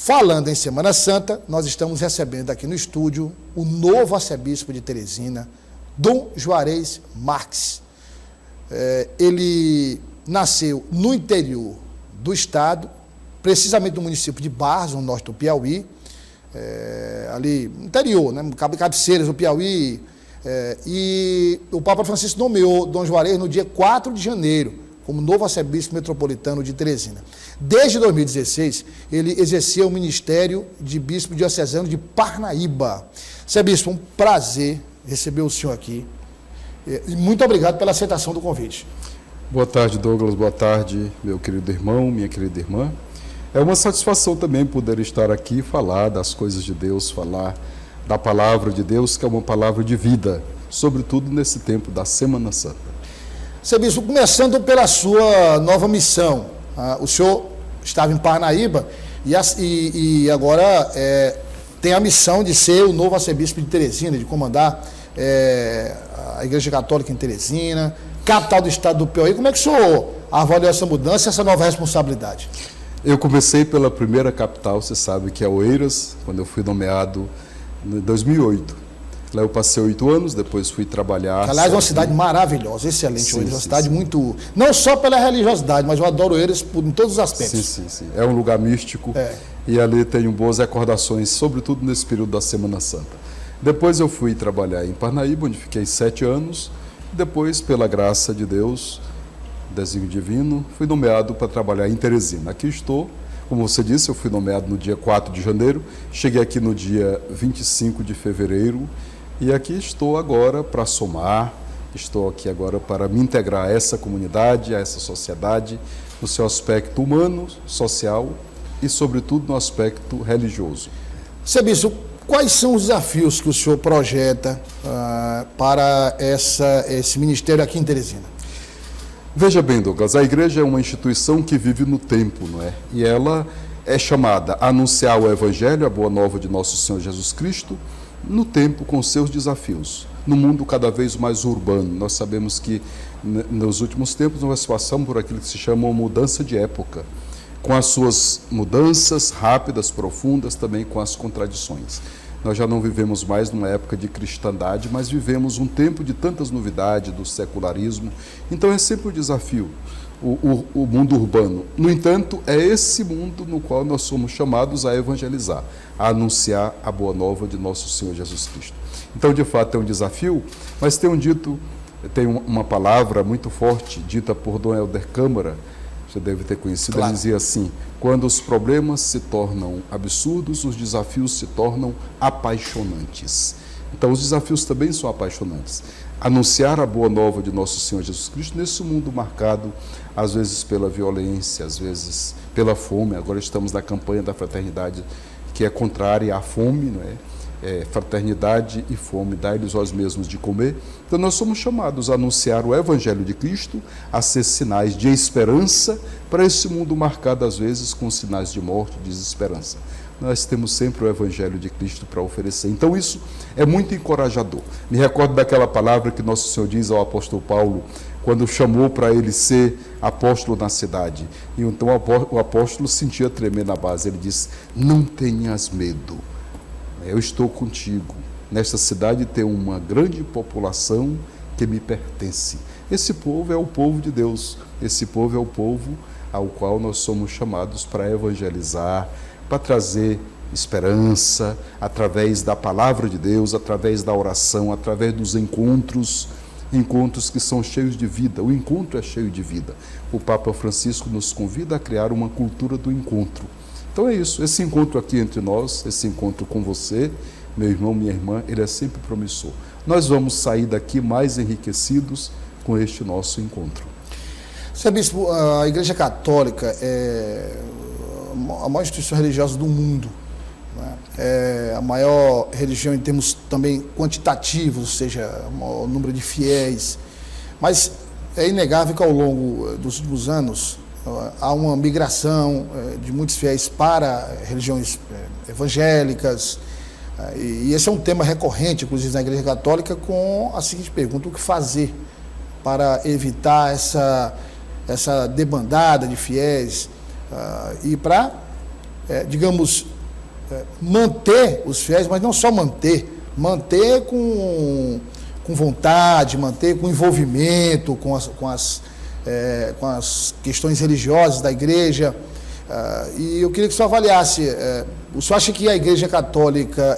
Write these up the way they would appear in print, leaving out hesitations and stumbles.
falando em Semana Santa, nós estamos recebendo aqui no estúdio o novo arcebispo de Teresina, Dom Juarez Marques. Ele nasceu no interior do estado, precisamente no município de Barros, no norte do Piauí, ali no interior, né, cabeceiras do Piauí, e o Papa Francisco nomeou Dom Juarez no dia 4 de janeiro, como novo arcebispo metropolitano de Teresina. Desde 2016, ele exercia o ministério de bispo diocesano de Parnaíba. Arcebispo, um prazer receber o senhor aqui. E muito obrigado pela aceitação do convite. Boa tarde, Douglas. Boa tarde, meu querido irmão, minha querida irmã. É uma satisfação também poder estar aqui e falar das coisas de Deus, falar da palavra de Deus, que é uma palavra de vida, sobretudo nesse tempo da Semana Santa. Arcebispo, começando pela sua nova missão, o senhor estava em Parnaíba e agora tem a missão de ser o novo arcebispo de Teresina, de comandar a Igreja Católica em Teresina, capital do estado do Piauí. Como é que o senhor avaliou essa mudança e essa nova responsabilidade? Eu comecei pela primeira capital, você sabe que é Oeiras, quando eu fui nomeado em 2008. Lá eu passei 8 anos, depois fui trabalhar... Aliás, é uma cidade maravilhosa, excelente. Sim, Oeiras, uma cidade muito... Não só pela religiosidade, mas eu adoro Oeiras em todos os aspectos. Sim. É um lugar místico e ali tenho boas recordações, sobretudo nesse período da Semana Santa. Depois eu fui trabalhar em Parnaíba, onde fiquei 7 anos. Depois, pela graça de Deus, desenho divino, fui nomeado para trabalhar em Teresina. Aqui estou. Como você disse, eu fui nomeado no dia 4 de janeiro, cheguei aqui no dia 25 de fevereiro e aqui estou agora para somar, estou aqui agora para me integrar a essa comunidade, a essa sociedade, no seu aspecto humano, social e, sobretudo, no aspecto religioso. Arcebispo, quais são os desafios que o senhor projeta para esse ministério aqui em Teresina? Veja bem, Douglas, a igreja é uma instituição que vive no tempo, não é? E ela é chamada a anunciar o Evangelho, a boa nova de nosso Senhor Jesus Cristo, no tempo com seus desafios, no mundo cada vez mais urbano. Nós sabemos que nos últimos tempos nós passamos por aquilo que se chama uma mudança de época, com as suas mudanças rápidas, profundas, também com as contradições. Nós já não vivemos mais numa época de cristandade, mas vivemos um tempo de tantas novidades, do secularismo. Então é sempre um desafio, o mundo urbano. No entanto, é esse mundo no qual nós somos chamados a evangelizar, a anunciar a boa nova de nosso Senhor Jesus Cristo. Então, de fato, é um desafio, mas tem uma palavra muito forte, dita por Dom Helder Câmara, você deve ter conhecido, claro. Ele dizia assim: quando os problemas se tornam absurdos, os desafios se tornam apaixonantes. Então, os desafios também são apaixonantes. Anunciar a boa nova de nosso Senhor Jesus Cristo nesse mundo marcado, às vezes pela violência, às vezes pela fome. Agora estamos na campanha da fraternidade, que é contrária à fome, não é? Fraternidade e fome, dai-lhes vós mesmos de comer. Então nós somos chamados a anunciar o Evangelho de Cristo, a ser sinais de esperança para esse mundo marcado às vezes com sinais de morte, de desesperança. Nós temos sempre o Evangelho de Cristo para oferecer. Então isso é muito encorajador. Me recordo daquela palavra que nosso Senhor diz ao apóstolo Paulo, quando chamou para ele ser apóstolo na cidade. E então o apóstolo sentia tremer na base. Ele disse: não tenhas medo. Eu estou contigo. Nesta cidade tem uma grande população que me pertence. Esse povo é o povo de Deus. Esse povo é o povo ao qual nós somos chamados para evangelizar, para trazer esperança, através da palavra de Deus, através da oração, através dos encontros que são cheios de vida. O encontro é cheio de vida. O Papa Francisco nos convida a criar uma cultura do encontro. Então é isso, esse encontro aqui entre nós, esse encontro com você, meu irmão, minha irmã, ele é sempre promissor. Nós vamos sair daqui mais enriquecidos com este nosso encontro. Arcebispo, a Igreja Católica é a maior instituição religiosa do mundo, né? É a maior religião em termos também quantitativos, ou seja, o maior número de fiéis. Mas é inegável que ao longo dos últimos anos há uma migração de muitos fiéis para religiões evangélicas, e esse é um tema recorrente, inclusive, na Igreja Católica, com a seguinte pergunta: o que fazer para evitar essa debandada de fiéis e para, digamos, manter os fiéis, mas não só manter com vontade, manter com envolvimento com as questões religiosas da igreja. E eu queria que o senhor avaliasse, o senhor acha que a Igreja Católica,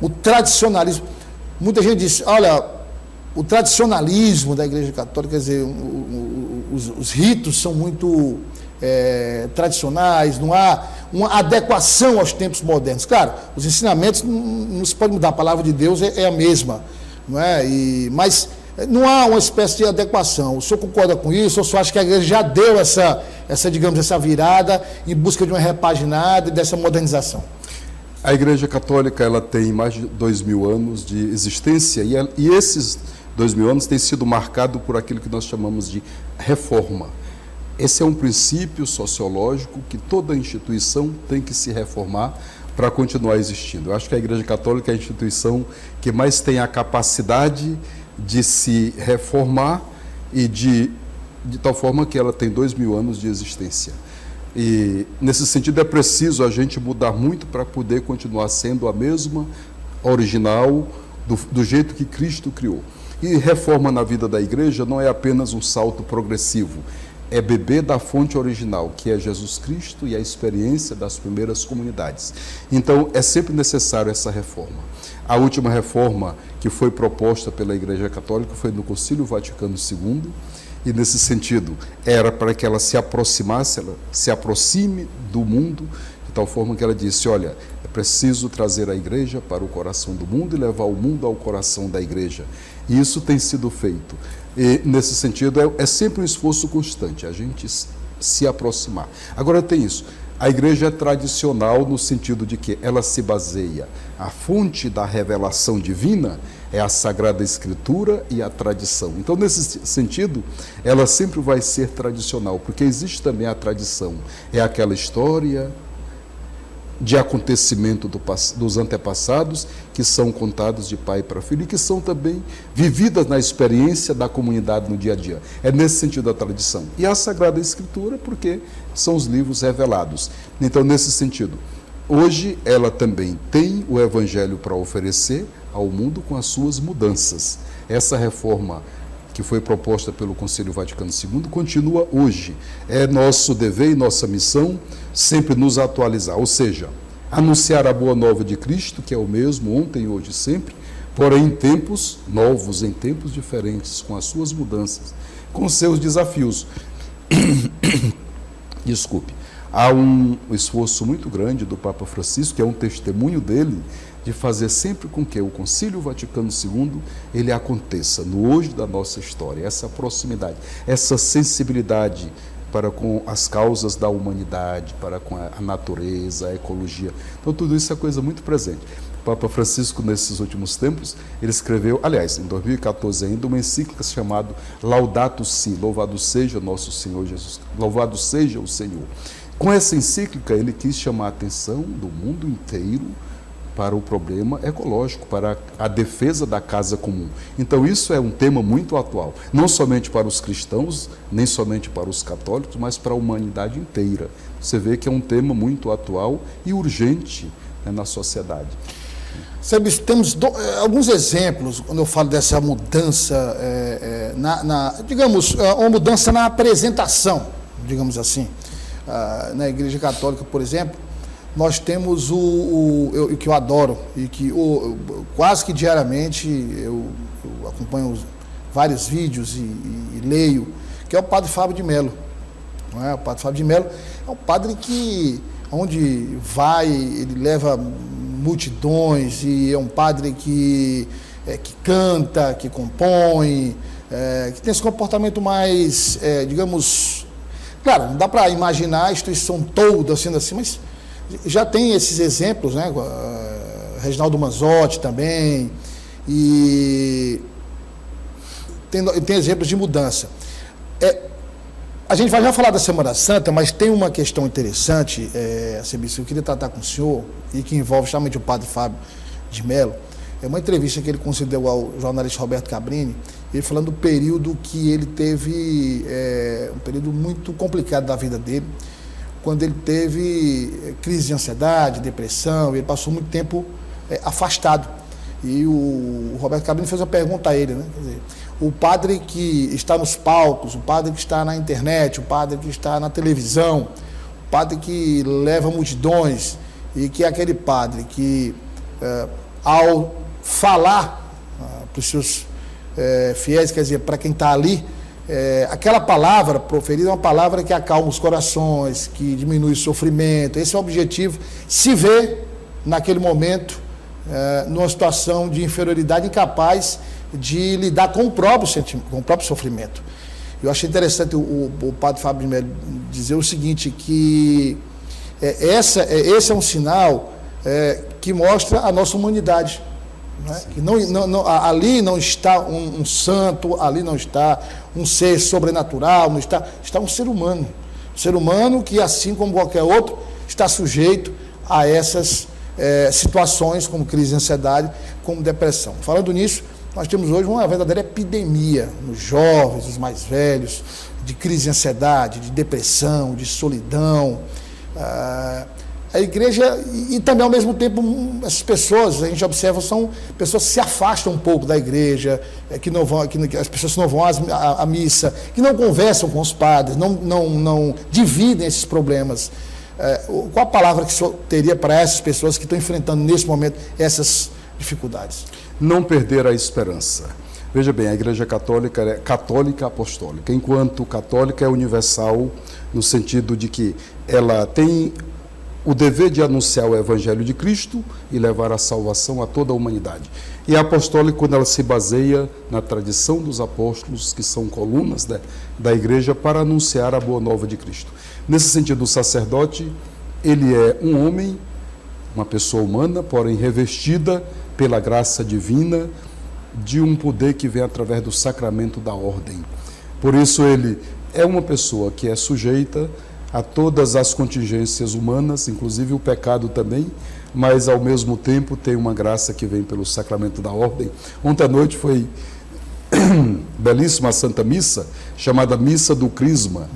o tradicionalismo, muita gente diz, olha, o tradicionalismo da Igreja Católica, quer dizer, os ritos são muito tradicionais, não há uma adequação aos tempos modernos. Claro, os ensinamentos não se pode mudar, a palavra de Deus é a mesma, não é? Mas não há uma espécie de adequação. O senhor concorda com isso? Ou o senhor acha que a igreja já deu essa virada em busca de uma repaginada e dessa modernização? A Igreja Católica, ela tem mais de 2000 anos de existência e esses 2000 anos têm sido marcados por aquilo que nós chamamos de reforma. Esse é um princípio sociológico que toda instituição tem que se reformar para continuar existindo. Eu acho que a Igreja Católica é a instituição que mais tem a capacidade de se reformar e de tal forma que ela tem 2000 anos de existência. E, nesse sentido, é preciso a gente mudar muito para poder continuar sendo a mesma original, do jeito que Cristo criou. E reforma na vida da igreja não é apenas um salto progressivo, é beber da fonte original, que é Jesus Cristo e a experiência das primeiras comunidades. Então, é sempre necessário essa reforma. A última reforma que foi proposta pela Igreja Católica foi no Concílio Vaticano II, e nesse sentido era para que ela se aproxime do mundo, de tal forma que ela disse, olha, é preciso trazer a igreja para o coração do mundo e levar o mundo ao coração da igreja. E isso tem sido feito. E, nesse sentido, é sempre um esforço constante, a gente se aproximar. Agora tem isso, a igreja é tradicional no sentido de que ela se baseia, a fonte da revelação divina é a Sagrada Escritura e a tradição. Então, nesse sentido, ela sempre vai ser tradicional, porque existe também a tradição, é aquela história de acontecimento dos antepassados que são contados de pai para filho e que são também vividas na experiência da comunidade no dia a dia. É nesse sentido a tradição. E a Sagrada Escritura, porque são os livros revelados. Então, nesse sentido, hoje ela também tem o Evangelho para oferecer ao mundo com as suas mudanças. Essa reforma que foi proposta pelo Concílio Vaticano II continua hoje. É nosso dever e nossa missão sempre nos atualizar, ou seja, anunciar a boa nova de Cristo, que é o mesmo ontem, hoje e sempre, porém em tempos novos, em tempos diferentes, com as suas mudanças, com os seus desafios. Desculpe. Há um esforço muito grande do Papa Francisco, que é um testemunho dele, de fazer sempre com que o Concílio Vaticano II ele aconteça no hoje da nossa história, essa proximidade, essa sensibilidade para com as causas da humanidade, para com a natureza, a ecologia. Então, tudo isso é coisa muito presente. O Papa Francisco, nesses últimos tempos, ele escreveu, aliás, em 2014 ainda, uma encíclica chamada Laudato Si, louvado seja nosso Senhor Jesus, louvado seja o Senhor. Com essa encíclica, ele quis chamar a atenção do mundo inteiro para o problema ecológico, para a defesa da casa comum. Então, isso é um tema muito atual, não somente para os cristãos, nem somente para os católicos, mas para a humanidade inteira. Você vê que é um tema muito atual e urgente, né, na sociedade. Sabe, temos alguns exemplos, quando eu falo dessa mudança, digamos, uma mudança na apresentação, digamos assim. Na Igreja Católica, por exemplo, nós temos o que eu adoro e que quase que diariamente eu acompanho vários vídeos e leio, que é o Padre Fábio de Mello. Não é? O Padre Fábio de Mello é um padre que, onde vai, ele leva multidões, e é um padre que canta, que compõe, que tem esse comportamento mais, digamos... Claro, não dá para imaginar a instituição toda sendo assim, mas já tem esses exemplos, né? Reginaldo Manzotti também, e tem exemplos de mudança. A gente vai já falar da Semana Santa, mas tem uma questão interessante, que eu queria tratar com o senhor, e que envolve justamente o Padre Fábio de Mello. É uma entrevista que ele concedeu ao jornalista Roberto Cabrini, ele falando do período que ele teve, um período muito complicado da vida dele, quando ele teve crise de ansiedade, depressão, ele passou muito tempo afastado. E o Roberto Cabrini fez uma pergunta a ele, né? Quer dizer, o padre que está nos palcos, o padre que está na internet, o padre que está na televisão, o padre que leva multidões, e que é aquele padre que, ao falar para os seus fiéis, quer dizer, para quem está ali, aquela palavra proferida é uma palavra que acalma os corações, que diminui o sofrimento. Esse é o objetivo. Se vê, naquele momento, numa situação de inferioridade, incapaz de lidar com o próprio sentimento, com o próprio sofrimento. Eu achei interessante o padre Fábio de Mello dizer o seguinte, que esse é um sinal que mostra a nossa humanidade. Né? Que ali não está um santo, ali não está um ser sobrenatural, está um ser humano. Um ser humano que, assim como qualquer outro, está sujeito a essas situações como crise de ansiedade, como depressão. Falando nisso, nós temos hoje uma verdadeira epidemia nos jovens, nos mais velhos, de crise de ansiedade, de depressão, de solidão. A igreja, e também ao mesmo tempo, essas pessoas, a gente observa, são pessoas que se afastam um pouco da igreja, que não vão, as pessoas que não vão à missa, que não conversam com os padres, não dividem esses problemas. Qual a palavra que o senhor teria para essas pessoas que estão enfrentando nesse momento essas dificuldades? Não perder a esperança. Veja bem, a Igreja Católica é católica apostólica, enquanto católica é universal, no sentido de que ela tem o dever de anunciar o Evangelho de Cristo e levar a salvação a toda a humanidade. E a apostólica, quando ela se baseia na tradição dos apóstolos, que são colunas da Igreja, para anunciar a boa nova de Cristo. Nesse sentido, o sacerdote, ele é um homem, uma pessoa humana, porém revestida pela graça divina, de um poder que vem através do sacramento da ordem. Por isso ele é uma pessoa que é sujeita a todas as contingências humanas, inclusive o pecado também, mas ao mesmo tempo tem uma graça que vem pelo sacramento da ordem. Ontem à noite foi belíssima a Santa Missa, chamada Missa do Crisma,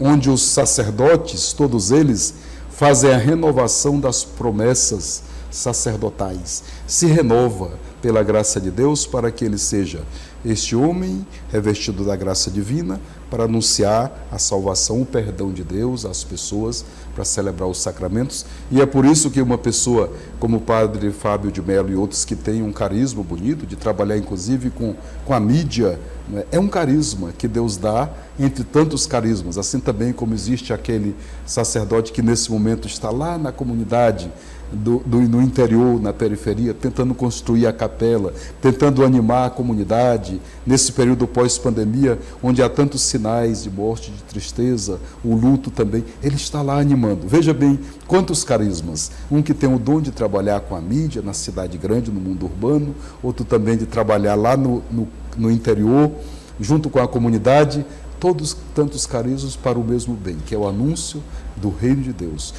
onde os sacerdotes, todos eles, fazem a renovação das promessas sacerdotais. Se renova pela graça de Deus para que ele seja este homem revestido da graça divina para anunciar a salvação, o perdão de Deus às pessoas, para celebrar os sacramentos. E é por isso que uma pessoa como o padre Fábio de Mello e outros que têm um carisma bonito, de trabalhar inclusive com a mídia, né? É um carisma que Deus dá entre tantos carismas, assim também como existe aquele sacerdote que nesse momento está lá na comunidade, no interior, na periferia, tentando construir a capela, tentando animar a comunidade, nesse período pós-pandemia, onde há tantos sinais de morte, de tristeza, o luto também, ele está lá animando. Veja bem quantos carismas, um que tem o dom de trabalhar com a mídia, na cidade grande, no mundo urbano, outro também de trabalhar lá no interior, junto com a comunidade, todos tantos carismas para o mesmo bem, que é o anúncio do reino de Deus.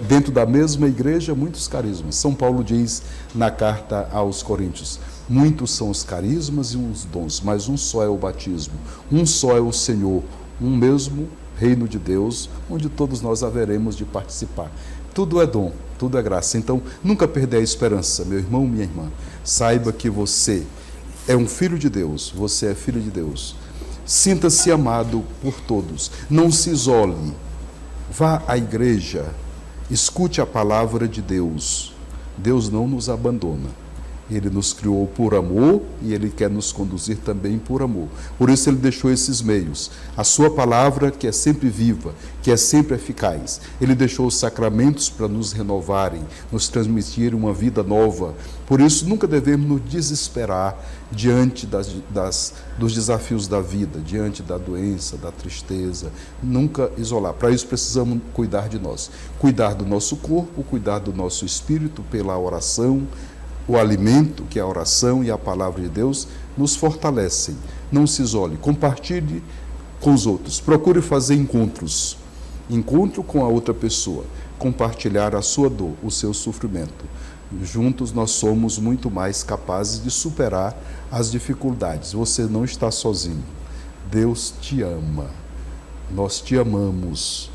Dentro da mesma igreja, muitos carismas. São Paulo diz na carta aos Coríntios, muitos são os carismas e os dons, mas um só é o batismo, um só é o Senhor, um mesmo reino de Deus, onde todos nós haveremos de participar. Tudo é dom, tudo é graça. Então, nunca perder a esperança, meu irmão, minha irmã. Saiba que você é um filho de Deus, você é filho de Deus. Sinta-se amado por todos. Não se isole. Vá à igreja. Escute a palavra de Deus. Deus não nos abandona. Ele nos criou por amor e Ele quer nos conduzir também por amor. Por isso Ele deixou esses meios. A sua palavra, que é sempre viva, que é sempre eficaz. Ele deixou os sacramentos para nos renovarem, nos transmitir uma vida nova. Por isso nunca devemos nos desesperar diante dos desafios da vida, diante da doença, da tristeza. Nunca isolar. Para isso precisamos cuidar de nós. Cuidar do nosso corpo, cuidar do nosso espírito pela oração. O alimento, que é a oração e a palavra de Deus, nos fortalecem. Não se isole, compartilhe com os outros. Procure fazer encontros. Encontro com a outra pessoa. Compartilhar a sua dor, o seu sofrimento. Juntos nós somos muito mais capazes de superar as dificuldades. Você não está sozinho. Deus te ama. Nós te amamos.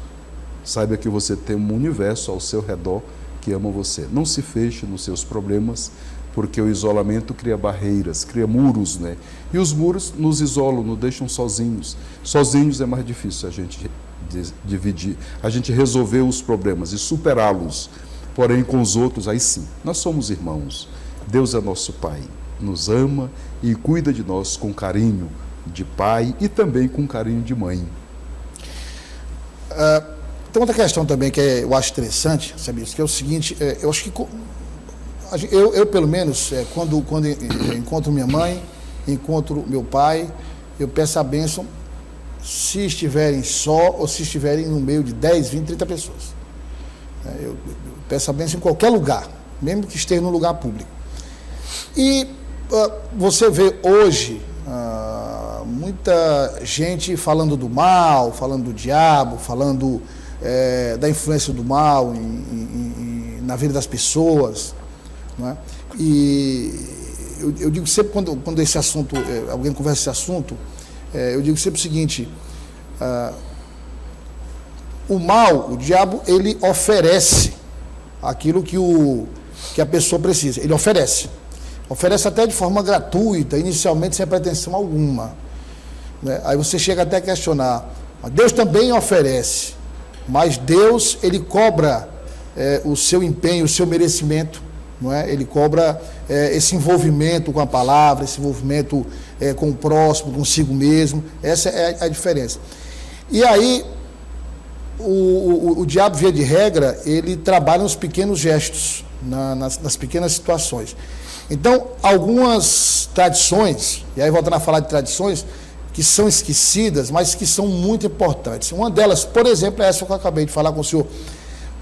saiba que você tem um universo ao seu redor que ama você. Não se feche nos seus problemas, porque o isolamento cria barreiras, cria muros, né? E os muros nos isolam, nos deixam sozinhos. Sozinhos é mais difícil a gente dividir, a gente resolver os problemas e superá-los. Porém, com os outros, aí sim, nós somos irmãos. Deus é nosso Pai, nos ama e cuida de nós com carinho de pai e também com carinho de mãe. Tem outra questão também que eu acho interessante, sabe isso? Que é o seguinte, eu acho que eu pelo menos, quando eu encontro minha mãe, encontro meu pai, eu peço a bênção se estiverem só ou se estiverem no meio de 10, 20, 30 pessoas. Eu peço a bênção em qualquer lugar, mesmo que esteja num lugar público. E você vê hoje muita gente falando do mal, falando do diabo, falando da influência do mal na vida das pessoas, não é? E eu digo sempre, quando esse assunto, alguém conversa esse assunto, eu digo sempre o seguinte: o mal, o diabo, ele oferece aquilo que a pessoa precisa, ele oferece até de forma gratuita, inicialmente sem pretensão alguma, né? Aí você chega até a questionar, Deus também oferece, mas Deus, ele cobra o seu empenho, o seu merecimento, não é? Ele cobra esse envolvimento com a palavra, esse envolvimento com o próximo, consigo mesmo. Essa é a diferença. E aí, o diabo, via de regra, ele trabalha nos pequenos gestos, nas pequenas situações. Então, algumas tradições, e aí voltando a falar de tradições, que são esquecidas, mas que são muito importantes. Uma delas, por exemplo, é essa que eu acabei de falar com o senhor.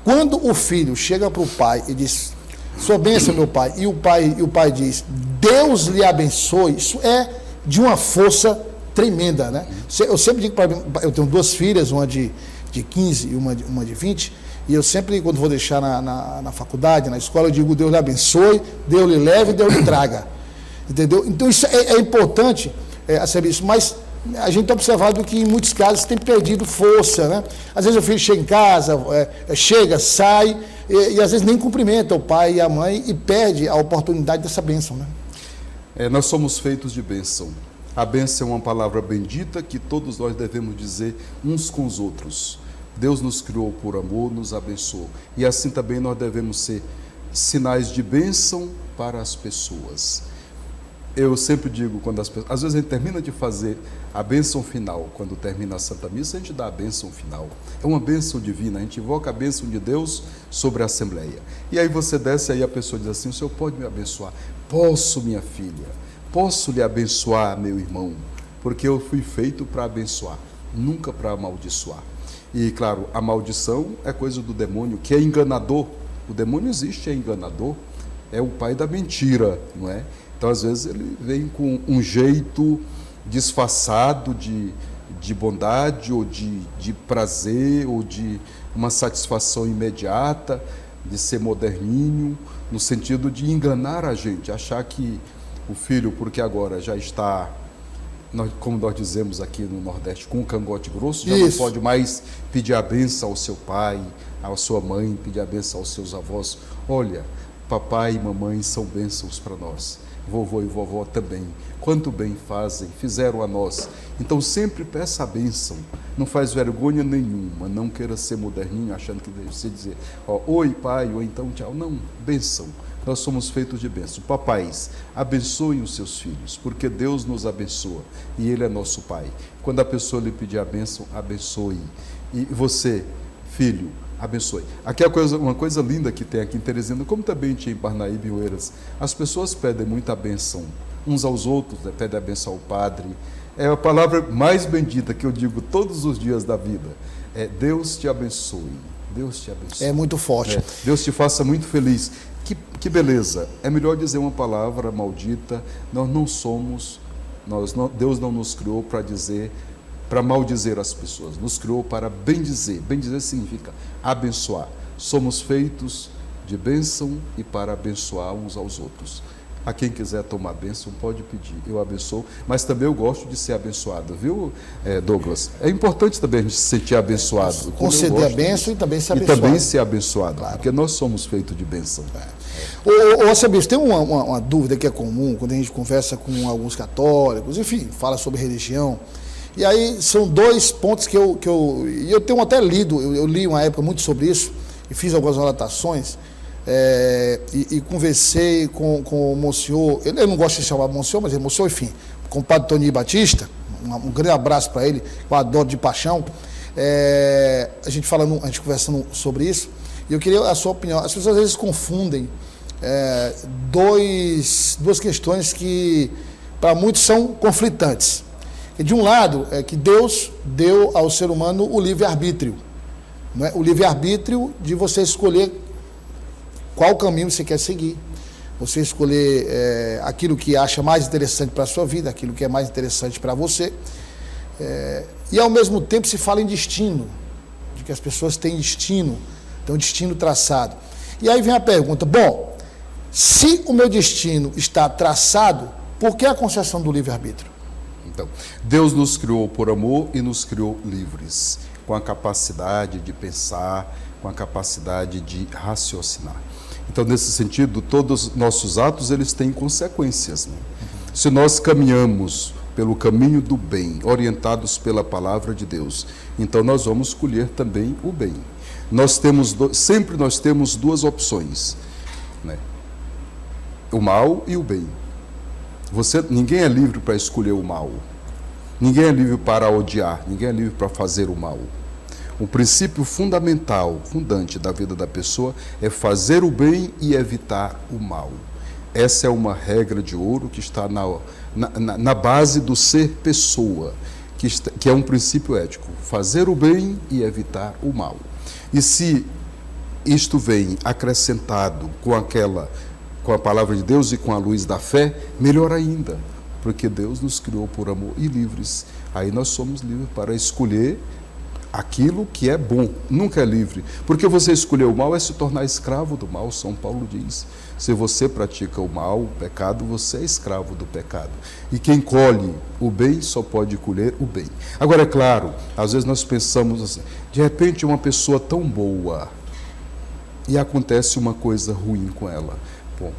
Quando o filho chega para o pai e diz, sua bênção, meu pai, e o pai diz, Deus lhe abençoe, isso é de uma força tremenda, né? Eu sempre digo para mim, eu tenho duas filhas, uma de 15 e uma de 20, e eu sempre, quando vou deixar na faculdade, na escola, eu digo, Deus lhe abençoe, Deus lhe leve, Deus lhe traga. Entendeu? Então isso é importante, saber isso, mas a gente tem observado que em muitos casos tem perdido força, né? Às vezes o filho chega em casa, sai, e às vezes nem cumprimenta o pai e a mãe e perde a oportunidade dessa bênção, né? Nós somos feitos de bênção. A bênção é uma palavra bendita que todos nós devemos dizer uns com os outros. Deus nos criou por amor, nos abençoou. E assim também nós devemos ser sinais de bênção para as pessoas. Eu sempre digo, às vezes a gente termina de fazer a bênção final, quando termina a Santa Missa, a gente dá a bênção final. É uma bênção divina, a gente invoca a bênção de Deus sobre a Assembleia. E aí você desce aí a pessoa diz assim, o senhor pode me abençoar? Posso, minha filha, posso lhe abençoar, meu irmão, porque eu fui feito para abençoar, nunca para amaldiçoar. E claro, a maldição é coisa do demônio, que é enganador. O demônio existe, é enganador, é o pai da mentira, não é? Então, às vezes, ele vem com um jeito disfarçado de bondade, ou de prazer, ou de uma satisfação imediata, de ser moderninho, no sentido de enganar a gente, achar que o filho, porque agora já está, como nós dizemos aqui no Nordeste, com o cangote grosso, já não pode mais pedir a bênção ao seu pai, à sua mãe, pedir a bênção aos seus avós. Olha, papai e mamãe são bênçãos para nós. Vovô e vovó também, quanto bem fazem, fizeram a nós. Então sempre peça a bênção, não faz vergonha nenhuma, não queira ser moderninho achando que deve ser dizer, oi pai, ou então tchau, não, bênção, nós somos feitos de bênção. Papais, abençoem os seus filhos, porque Deus nos abençoa e Ele é nosso Pai. Quando a pessoa lhe pedir a bênção, abençoe. E você, filho, abençoe. Aqui é uma coisa linda que tem aqui em Teresina, como também tinha em Parnaíba e Oeiras. As pessoas pedem muita bênção uns aos outros, né? Pedem a bênção ao padre. É a palavra mais bendita que eu digo todos os dias da vida. Deus te abençoe. Deus te abençoe. É muito forte. Deus te faça muito feliz. Que beleza. É melhor dizer uma palavra maldita. Nós não somos, Deus não nos criou para maldizer as pessoas, nos criou para bendizer. Bendizer significa abençoar. Somos feitos de bênção e para abençoar uns aos outros. A quem quiser tomar bênção, pode pedir, eu abençoo, mas também eu gosto de ser abençoado, viu, Douglas? É importante também a gente se sentir abençoado. Conceder a bênção e também ser abençoado. E também ser abençoado, claro. Porque nós somos feitos de bênção. Ô Sebispo, tem uma dúvida que é comum quando a gente conversa com alguns católicos, enfim, fala sobre religião. E aí são dois pontos que eu tenho até lido, eu li uma época muito sobre isso, e fiz algumas anotações, e conversei com o Monsenhor, eu não gosto de chamar Monsenhor, mas é Monsenhor, enfim, com o padre Toninho Batista, um grande abraço para ele, eu adoro de paixão, a gente conversando sobre isso, e eu queria a sua opinião. As pessoas às vezes confundem duas questões que para muitos são conflitantes. De um lado, é que Deus deu ao ser humano o livre-arbítrio, não é? O livre-arbítrio de você escolher qual caminho você quer seguir, você escolher aquilo que acha mais interessante para a sua vida, aquilo que é mais interessante para você, e ao mesmo tempo se fala em destino, de que as pessoas têm destino, tem um destino traçado. E aí vem a pergunta, bom, se o meu destino está traçado, por que a concessão do livre-arbítrio? Então, Deus nos criou por amor e nos criou livres, com a capacidade de pensar, com a capacidade de raciocinar. Então, nesse sentido, todos os nossos atos, eles têm consequências, né? Se nós caminhamos pelo caminho do bem, orientados pela palavra de Deus, então nós vamos colher também o bem. Sempre nós temos duas opções, né? O mal e o bem. Ninguém é livre para escolher o mal. Ninguém é livre para odiar. Ninguém é livre para fazer o mal. O princípio fundamental, fundante da vida da pessoa é fazer o bem e evitar o mal. Essa é uma regra de ouro que está na base do ser pessoa, que é um princípio ético. Fazer o bem e evitar o mal. E se isto vem acrescentado com a palavra de Deus e com a luz da fé, melhor ainda, porque Deus nos criou por amor e livres. Aí nós somos livres para escolher aquilo que é bom, nunca é livre. Porque você escolher o mal é se tornar escravo do mal, São Paulo diz. Se você pratica o mal, o pecado, você é escravo do pecado. E quem colhe o bem só pode colher o bem. Agora, é claro, às vezes nós pensamos assim, de repente uma pessoa tão boa e acontece uma coisa ruim com ela. Bom,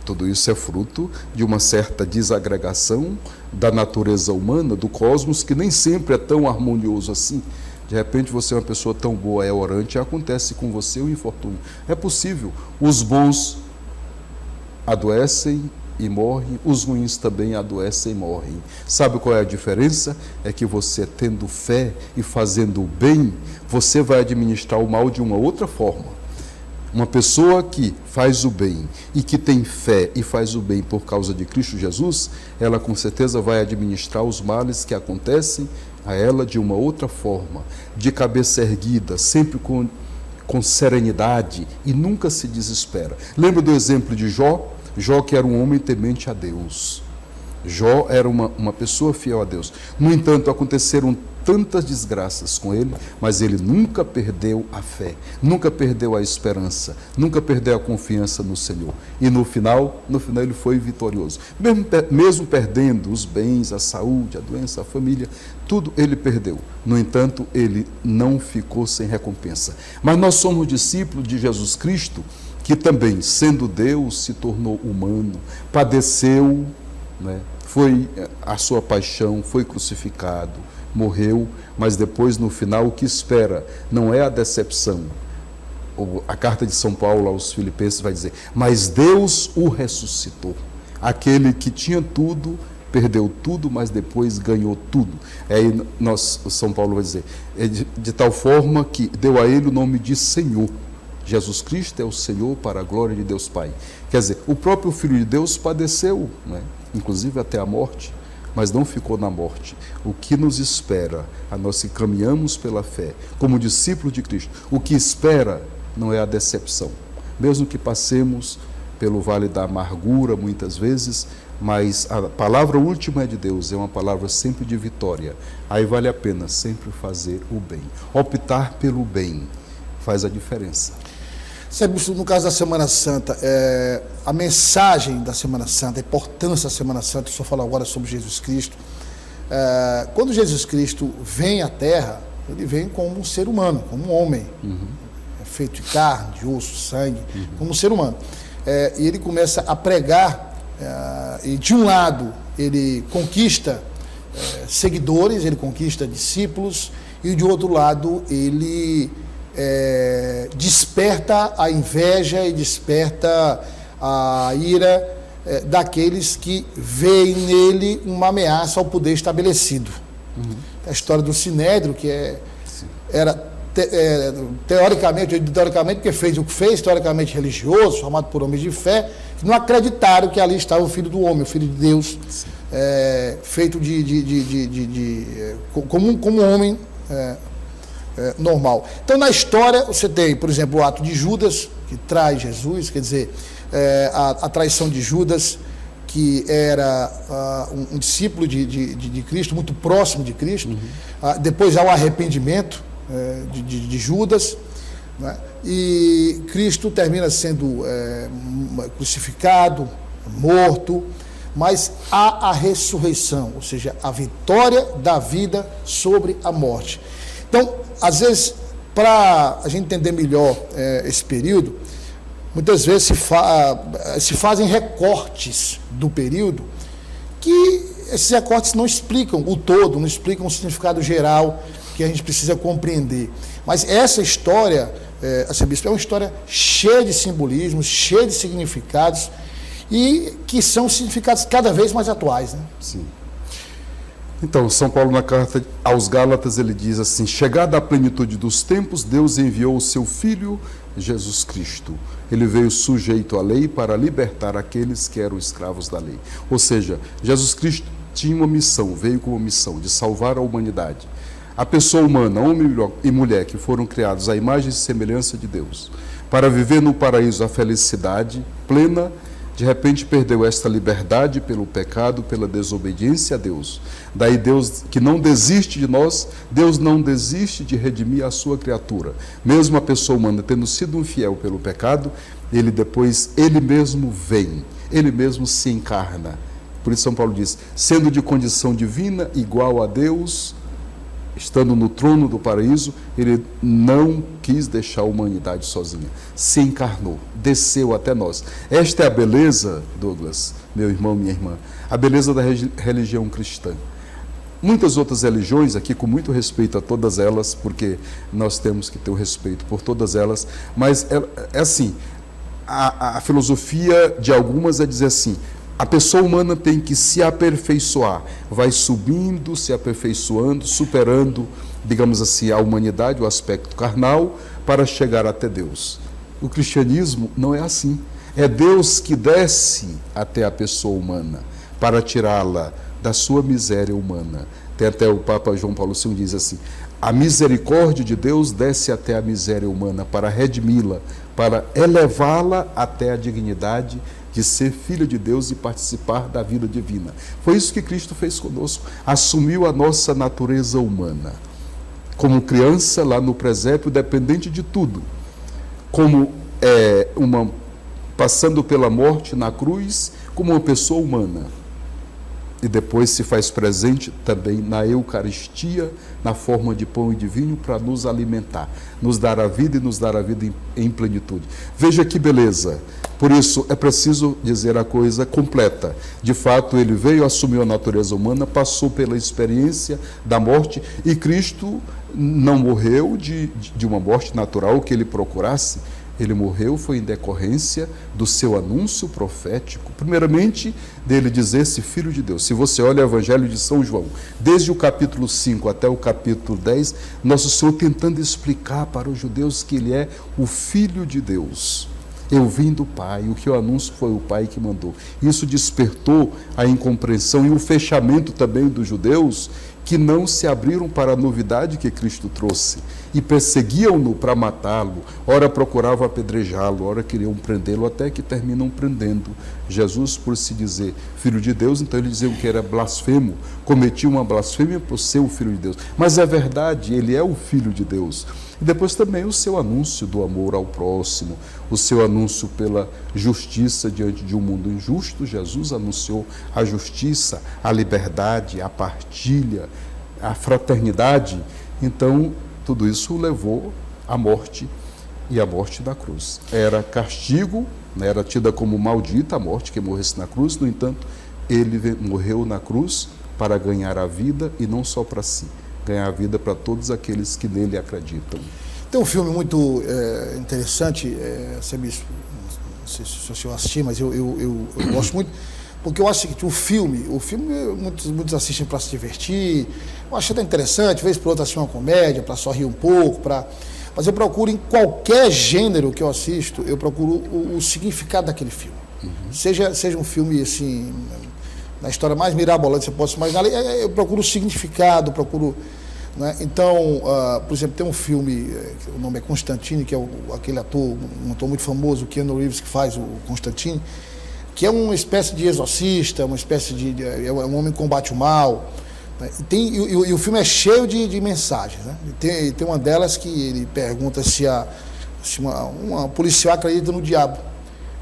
tudo isso é fruto de uma certa desagregação da natureza humana, do cosmos, que nem sempre é tão harmonioso assim. De repente você é uma pessoa tão boa, é orante, e acontece com você o infortúnio. É possível. Os bons adoecem e morrem, os ruins também adoecem e morrem. Sabe qual é a diferença? É que você, tendo fé e fazendo o bem, você vai administrar o mal de uma outra forma. Uma pessoa que faz o bem e que tem fé e faz o bem por causa de Cristo Jesus, ela com certeza vai administrar os males que acontecem a ela de uma outra forma, de cabeça erguida, sempre com serenidade e nunca se desespera. Lembra do exemplo de Jó? Jó, que era um homem temente a Deus. Jó era uma pessoa fiel a Deus. No entanto, aconteceram tantas desgraças com ele, mas ele nunca perdeu a fé, nunca perdeu a esperança, nunca perdeu a confiança no Senhor. E no final ele foi vitorioso. Mesmo perdendo os bens, a saúde, a doença, a família, tudo ele perdeu. No entanto, ele não ficou sem recompensa. Mas nós somos discípulos de Jesus Cristo, que também, sendo Deus, se tornou humano, padeceu, né? Foi a sua paixão, foi crucificado, morreu, mas depois, no final, o que espera não é a decepção. A carta de São Paulo aos Filipenses vai dizer, mas Deus o ressuscitou. Aquele que tinha tudo, perdeu tudo, mas depois ganhou tudo. Aí São Paulo vai dizer, de tal forma que deu a ele o nome de Senhor. Jesus Cristo é o Senhor para a glória de Deus Pai. Quer dizer, o próprio Filho de Deus padeceu, né? Inclusive até a morte, mas não ficou na morte. O que nos espera, a nós que caminhamos pela fé, como discípulos de Cristo, o que espera não é a decepção. Mesmo que passemos pelo vale da amargura muitas vezes, mas a palavra última é de Deus, é uma palavra sempre de vitória. Aí vale a pena sempre fazer o bem. Optar pelo bem faz a diferença. No caso da Semana Santa, a mensagem da Semana Santa, a importância da Semana Santa, eu só falo agora sobre Jesus Cristo. Quando Jesus Cristo vem à Terra, ele vem como um ser humano, como um homem, feito de carne, de osso, sangue, como um ser humano. E ele começa a pregar, e de um lado ele conquista seguidores, ele conquista discípulos, e de outro lado ele desperta a inveja e desperta a ira daqueles que veem nele uma ameaça ao poder estabelecido. A história do Sinédrio, que era teoricamente, porque fez o que fez, teoricamente religioso, formado por homens de fé, que não acreditaram que ali estava o Filho do Homem, o Filho de Deus, feito como um homem normal. Então, na história, você tem, por exemplo, o ato de Judas, que traz Jesus, quer dizer, a traição de Judas, que era um discípulo de Cristo, muito próximo de Cristo. Depois há o arrependimento de Judas, né? E Cristo termina sendo crucificado, morto, mas há a ressurreição, ou seja, a vitória da vida sobre a morte. Então, às vezes, para a gente entender melhor esse período, muitas vezes se fazem recortes do período, que esses recortes não explicam o todo, não explicam o significado geral que a gente precisa compreender. Mas essa história, arcebispo, é uma história cheia de simbolismos, cheia de significados, e que são significados cada vez mais atuais, né? Sim. Então, São Paulo, na carta aos Gálatas, ele diz assim: chegada a plenitude dos tempos, Deus enviou o seu Filho, Jesus Cristo. Ele veio sujeito à lei para libertar aqueles que eram escravos da lei. Ou seja, Jesus Cristo tinha uma missão, veio com uma missão de salvar a humanidade. A pessoa humana, homem e mulher, que foram criados à imagem e semelhança de Deus, para viver no paraíso a felicidade plena, de repente perdeu esta liberdade pelo pecado, pela desobediência a Deus. Daí Deus, que não desiste de nós, Deus não desiste de redimir a sua criatura. Mesmo a pessoa humana tendo sido infiel pelo pecado, ele mesmo vem, ele mesmo se encarna. Por isso São Paulo diz, sendo de condição divina, igual a Deus, estando no trono do paraíso, ele não quis deixar a humanidade sozinha. Se encarnou, desceu até nós. Esta é a beleza, Douglas, meu irmão, minha irmã, a beleza da religião cristã. Muitas outras religiões, aqui com muito respeito a todas elas, porque nós temos que ter o respeito por todas elas, mas é assim, a filosofia de algumas é dizer assim, a pessoa humana tem que se aperfeiçoar, vai subindo, se aperfeiçoando, superando, digamos assim, a humanidade, o aspecto carnal, para chegar até Deus. O cristianismo não é assim. É Deus que desce até a pessoa humana para tirá-la da sua miséria humana. Tem até o Papa João Paulo II diz assim, a misericórdia de Deus desce até a miséria humana para redimi-la, para elevá-la até a dignidade de ser filho de Deus e participar da vida divina. Foi isso que Cristo fez conosco, assumiu a nossa natureza humana, como criança lá no presépio, dependente de tudo, como passando pela morte na cruz, como uma pessoa humana, e depois se faz presente também na Eucaristia, na forma de pão e de vinho, para nos alimentar, nos dar a vida e nos dar a vida em plenitude. Veja que beleza! Por isso, é preciso dizer a coisa completa. De fato, ele veio, assumiu a natureza humana, passou pela experiência da morte, e Cristo não morreu de uma morte natural que ele procurasse. Ele morreu, foi em decorrência do seu anúncio profético, primeiramente, dele dizer-se Filho de Deus. Se você olha o Evangelho de São João, desde o capítulo 5 até o capítulo 10, Nosso Senhor tentando explicar para os judeus que ele é o Filho de Deus. Eu vim do Pai, o que eu anuncio foi o Pai que mandou. Isso despertou a incompreensão e o fechamento também dos judeus, que não se abriram para a novidade que Cristo trouxe e perseguiam-no para matá-lo, ora procuravam apedrejá-lo, ora queriam prendê-lo, até que terminam prendendo Jesus por se dizer Filho de Deus. Então eles diziam que era blasfemo, cometia uma blasfêmia por ser o Filho de Deus, mas é verdade, ele é o Filho de Deus. E depois também o seu anúncio do amor ao próximo, o seu anúncio pela justiça diante de um mundo injusto. Jesus anunciou a justiça, a liberdade, a partilha, a fraternidade. Então, tudo isso o levou à morte, e a morte da cruz. Era castigo, né, era tida como maldita a morte que morresse na cruz. No entanto, ele morreu na cruz para ganhar a vida, e não só para si, ganhar a vida para todos aqueles que nele acreditam. Tem um filme muito interessante, Sebispo, não sei se o senhor assistiu, mas eu gosto muito, porque eu acho que o filme muitos assistem para se divertir, eu acho até interessante, vez por outra assistir uma comédia, para só rir um pouco, mas eu procuro, em qualquer gênero que eu assisto, eu procuro o significado daquele filme. Seja um filme, assim, na história mais mirabolante que você possa imaginar, eu procuro o significado, né? Então, por exemplo, tem um filme, o nome é Constantine, que é aquele ator, um ator muito famoso, o Keanu Reeves, que faz o Constantine, que é uma espécie de exorcista, uma espécie é um homem que combate o mal, né? E o filme é cheio de mensagens, né? E tem uma delas que ele pergunta se uma policial acredita no diabo.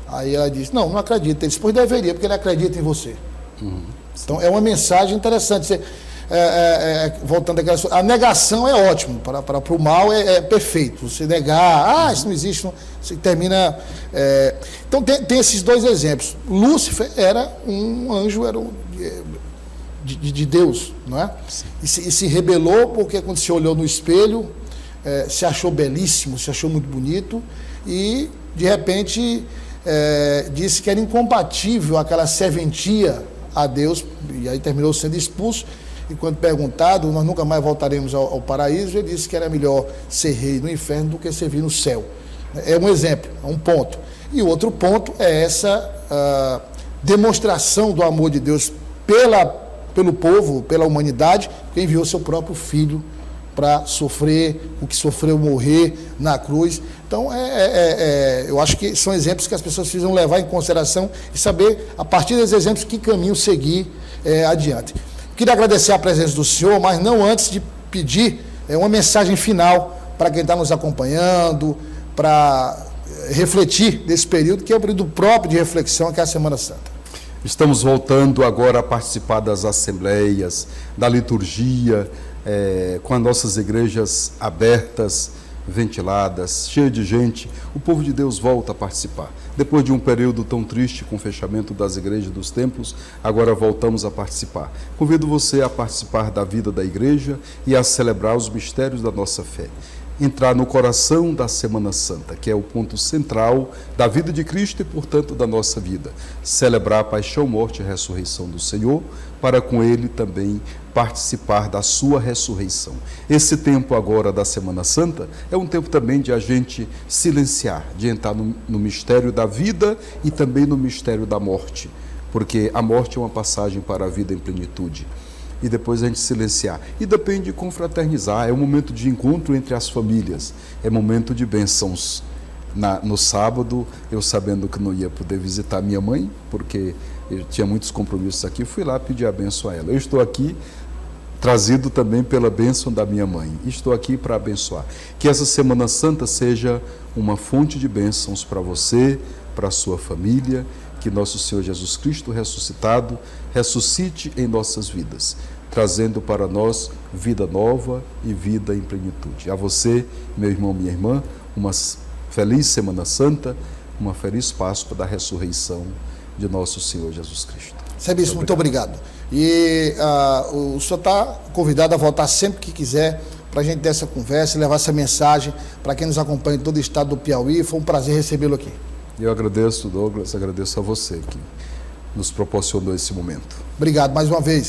Aí ela diz, não acredita. Ele diz, pois deveria, porque ele acredita em você. Então é uma mensagem interessante. Voltando àquela, a negação é ótimo, para o mal é perfeito. Você negar, isso não existe, você termina. Então tem esses dois exemplos. Lúcifer era um anjo, de Deus, não é? E se rebelou porque, quando se olhou no espelho, se achou belíssimo, se achou muito bonito, e de repente disse que era incompatível aquela serventia a Deus, e aí terminou sendo expulso. E quando perguntado, nós nunca mais voltaremos ao paraíso, ele disse que era melhor ser rei no inferno do que servir no céu. É um exemplo, é um ponto. E o outro ponto é essa demonstração do amor de Deus pelo povo, pela humanidade, que enviou seu próprio filho para sofrer o que sofreu, morrer na cruz. Então, eu acho que são exemplos que as pessoas precisam levar em consideração e saber, a partir desses exemplos, que caminho seguir adiante. Queria agradecer a presença do senhor, mas não antes de pedir uma mensagem final para quem está nos acompanhando, para refletir nesse período, que é o período próprio de reflexão, que é a Semana Santa. Estamos voltando agora a participar das assembleias, da liturgia, com as nossas igrejas abertas, ventiladas, cheia de gente. O povo de Deus volta a participar. Depois de um período tão triste com o fechamento das igrejas e dos templos, agora voltamos a participar. Convido você a participar da vida da igreja e a celebrar os mistérios da nossa fé. Entrar no coração da Semana Santa, que é o ponto central da vida de Cristo e, portanto, da nossa vida. Celebrar a paixão, morte e ressurreição do Senhor, para com Ele também participar da sua ressurreição. Esse tempo agora da Semana Santa é um tempo também de a gente silenciar, de entrar no mistério da vida e também no mistério da morte, porque a morte é uma passagem para a vida em plenitude. E depois a gente silenciar. E depende de confraternizar, é um momento de encontro entre as famílias, é momento de bênçãos. No sábado, eu sabendo que não ia poder visitar minha mãe, porque eu tinha muitos compromissos aqui, fui lá pedir a bênção a ela. Eu estou aqui trazido também pela bênção da minha mãe. Estou aqui para abençoar. Que essa Semana Santa seja uma fonte de bênçãos para você, para a sua família, que nosso Senhor Jesus Cristo ressuscitado ressuscite em nossas vidas, trazendo para nós vida nova e vida em plenitude. A você, meu irmão, minha irmã, uma feliz Semana Santa, uma feliz Páscoa da ressurreição de nosso Senhor Jesus Cristo. Sebispo, muito obrigado. E o senhor está convidado a voltar sempre que quiser para a gente ter essa conversa e levar essa mensagem para quem nos acompanha em todo o estado do Piauí. Foi um prazer recebê-lo aqui. Eu agradeço, Douglas, agradeço a você que nos proporcionou esse momento. Obrigado mais uma vez.